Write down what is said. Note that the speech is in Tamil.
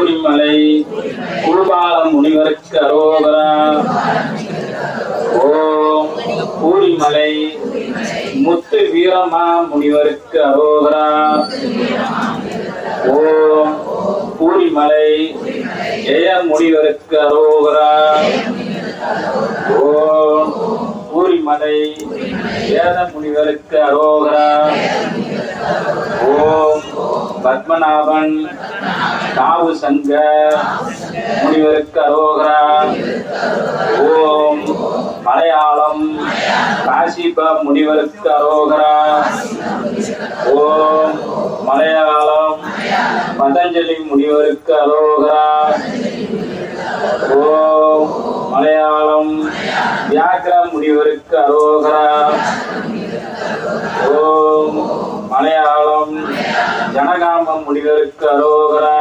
ஊரிமலை பூபால முனிவருக்கு அரோகரா. ஓம் ஊரிமலை முத்து வீரமா முனிவருக்கு அரோகரா. ஓம் ஊரிமலை ஜெய முனிவருக்கு அரோகரா. ஓம் ஊரிமலை வேத முனிவருக்கு அரோகரா. ஓம் பத்மநாபன் காவு சங்க முனிவருக்கு அரோகரா. ஓம் மலையாளம் காசிப முனிவருக்கு அரோகரா. ஓம் மலையாளம் பதஞ்சலி முனிவருக்கு அரோகரா. ஓம் மலையாளம் வியாக்கிர முனிவருக்கு அரோகரா. ஓம் மலையாளம் ஜனகாம முனிவருக்கு அரோகரா.